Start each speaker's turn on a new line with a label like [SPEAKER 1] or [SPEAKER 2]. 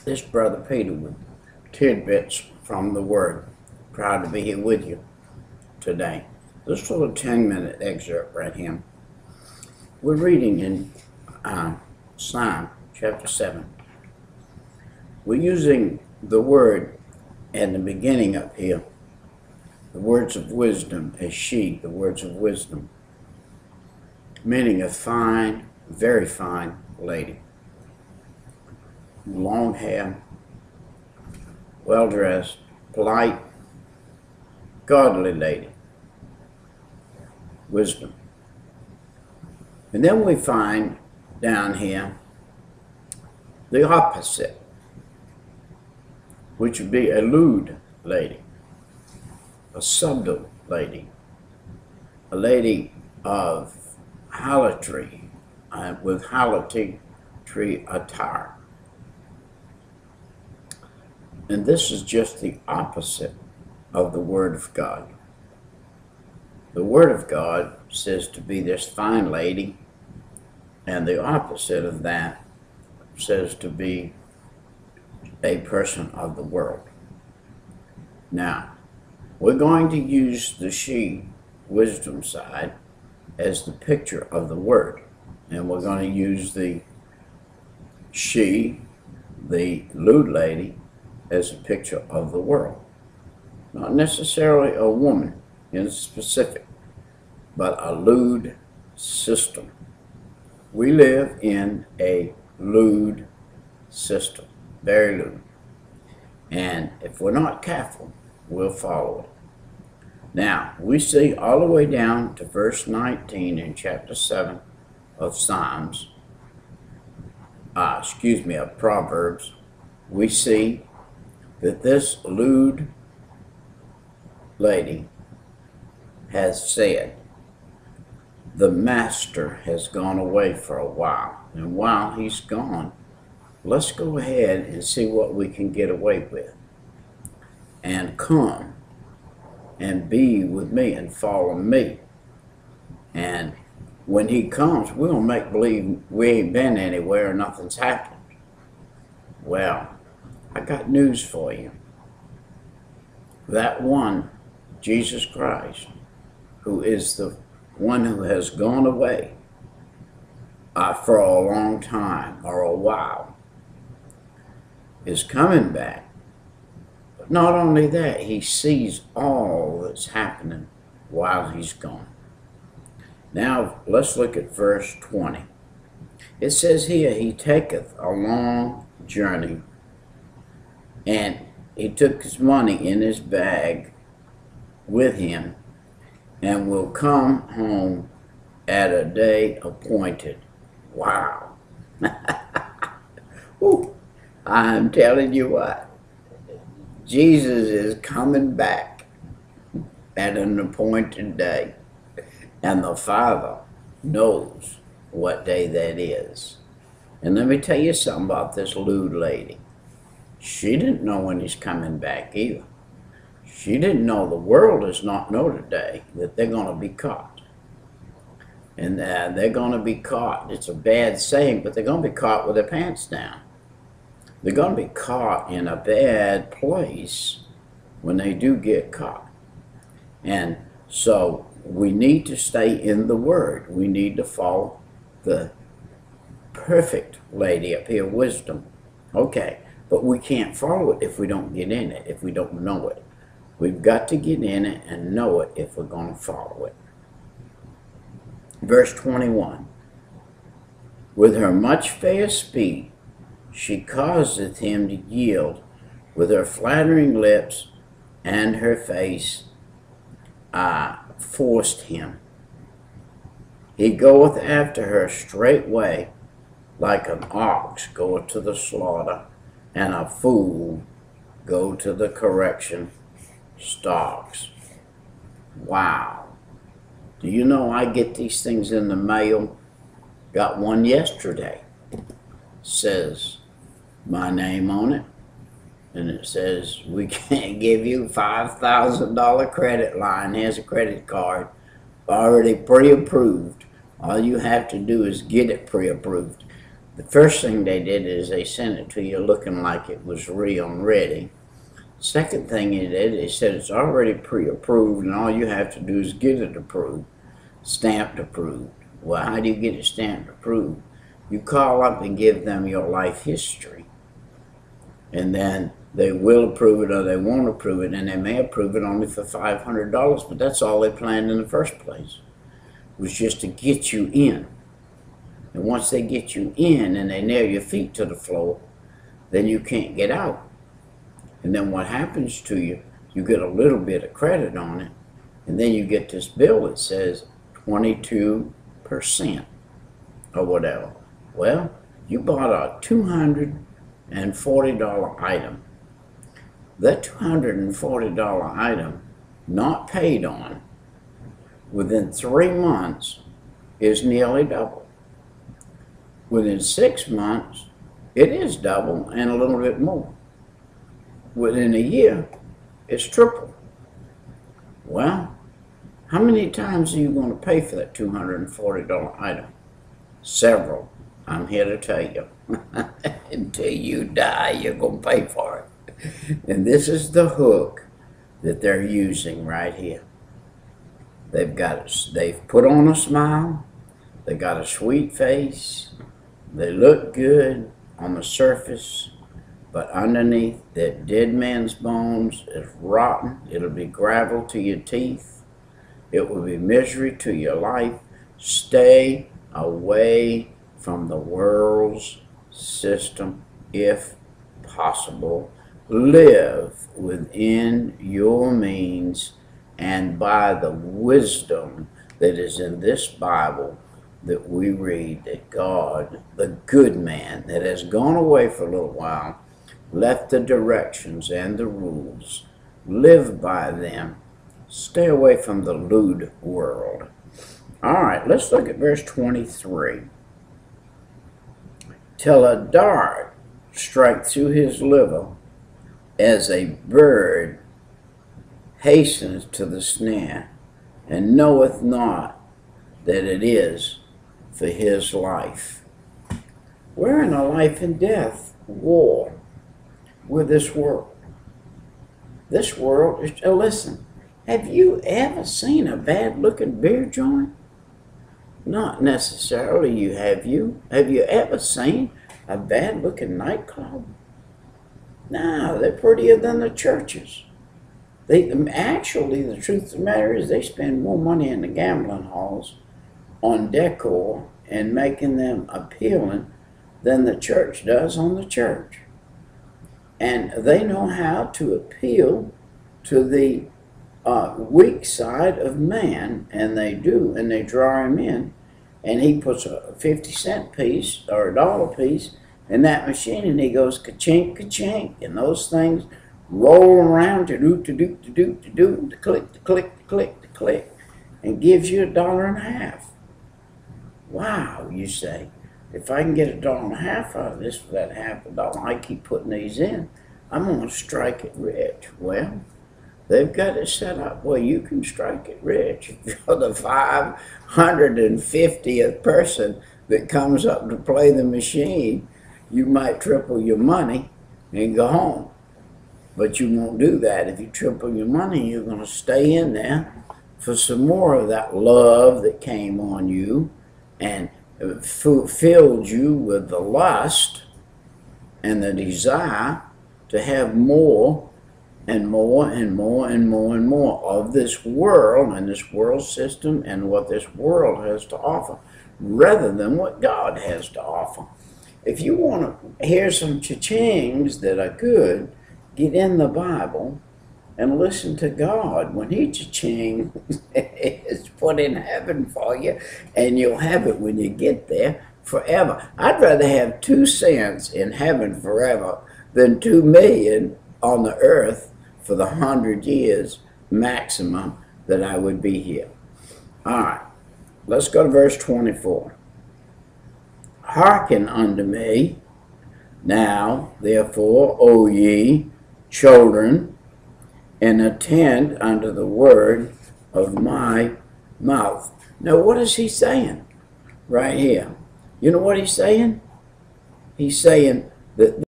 [SPEAKER 1] This Brother Peter with tidbits from the Word. Proud to be here with you today. This little 10-minute excerpt right here. We're reading in Psalm chapter 7. We're using the word in the beginning up here, the words of wisdom, as she, the words of wisdom, meaning a fine, very fine lady. Long hair, well-dressed, polite, godly lady. Wisdom. And then we find down here the opposite, which would be a lewd lady, a subtle lady, a lady of harlotry, with harlotry attire. And this is just the opposite of the Word of God. The Word of God says to be this fine lady, and the opposite of that says to be a person of the world. Now, we're going to use the she, wisdom side, as the picture of the Word. And we're going to use the she, the lewd lady, as a picture of the world. Not necessarily a woman in specific, but a lewd system. We live in a lewd system, very lewd. And if we're not careful, we'll follow it. Now, we see all the way down to verse 19 in chapter 7 of of Proverbs. We see that this lewd lady has said, the master has gone away for a while. And while he's gone, let's go ahead and see what we can get away with. And come and be with me and follow me. And when he comes, we're going to make believe we ain't been anywhere and nothing's happened. Well, I got news for you. That one, Jesus Christ, who is the one who has gone away for a long time or a while, is coming back. But not only that, he sees all that's happening while he's gone. Now, let's look at verse 20. It says here, he taketh a long journey, and he took his money in his bag with him, and will come home at a day appointed. Wow. Ooh, I'm telling you what, Jesus is coming back at an appointed day, and the Father knows what day that is. And let me tell you something about this lewd lady. She didn't know when he's coming back either. She didn't know, the world does not know today that they're going to be caught. And they're going to be caught. It's a bad saying, but they're going to be caught with their pants down. They're going to be caught in a bad place when they do get caught. And so we need to stay in the Word. We need to follow the perfect lady up here, wisdom. Okay, but we can't follow it if we don't get in it, if we don't know it. We've got to get in it and know it if we're going to follow it. Verse 21. With her much fair speed, she causeth him to yield. With her flattering lips and her face forced him. He goeth after her straightway, like an ox goeth to the slaughter, and a fool go to the correction stalks. Wow. Do you know I get these things in the mail? Got one yesterday. Says my name on it. And it says, we can't give you $5,000 credit line. Here's a credit card. Already pre-approved. All you have to do is get it pre-approved. The first thing they did is they sent it to you looking like it was real and ready. Second thing they did, they said it's already pre-approved and all you have to do is get it approved, stamped approved. Well, how do you get it stamped approved? You call up and give them your life history, and then they will approve it or they won't approve it, and they may approve it only for $500, but that's all they planned in the first place, was just to get you in. And once they get you in and they nail your feet to the floor, then you can't get out. And then what happens to you, you get a little bit of credit on it, and then you get this bill that says 22% or whatever. Well, you bought a $240 item. That $240 item, not paid on, within 3 months is nearly double. Within 6 months, it is double and a little bit more. Within a year, it's triple. Well, how many times are you going to pay for that $240 item? Several. I'm here to tell you. Until you die, you're going to pay for it. And this is the hook that they're using right here. They've put on a smile. They got a sweet face. They look good on the surface, but underneath that dead man's bones is rotten. It'll be gravel to your teeth. It will be misery to your life. Stay away from the world's system if possible. Live within your means and by the wisdom that is in this Bible that we read, that God, the good man that has gone away for a little while, left the directions and the rules. Live by them. Stay away from the lewd world. All right, let's look at verse 23. Till a dart strike through his liver, as a bird hastens to the snare, and knoweth not that it is for his life. We're in a life and death war with this world. This world is, listen, have you ever seen a bad-looking beer joint? Not necessarily have you. Have you ever seen a bad-looking nightclub? No, they're prettier than the churches. Actually, the truth of the matter is they spend more money in the gambling halls on decor and making them appealing than the church does on the church. And they know how to appeal to the weak side of man, and they do, and they draw him in, and he puts a 50-cent piece or a dollar piece in that machine, and he goes ka-chink, ka-chink, and those things roll around to do, to do, to do, to do, to click, to click, to click, to click, and gives you $1.50. Wow, you say, if I can get $1.50 out of this for that $0.50, I keep putting these in, I'm going to strike it rich. Well, they've got it set up where you can strike it rich. If you're the 550th person that comes up to play the machine, you might triple your money and go home. But you won't do that. If you triple your money, you're going to stay in there for some more of that love that came on you and filled you with the lust and the desire to have more and more and more and more and more of this world and this world system and what this world has to offer, rather than what God has to offer. If you want to hear some cha-chings that are good, get in the Bible and listen to God. When he cha-ching is put in heaven for you, and you'll have it when you get there forever. I'd rather have 2 cents in heaven forever than 2 million on the earth for the 100 years maximum that I would be here. All right, let's go to verse 24. Hearken unto me, now, therefore, O ye children, and attend unto the word of my mouth. Now, what is he saying right here? You know what he's saying? He's saying that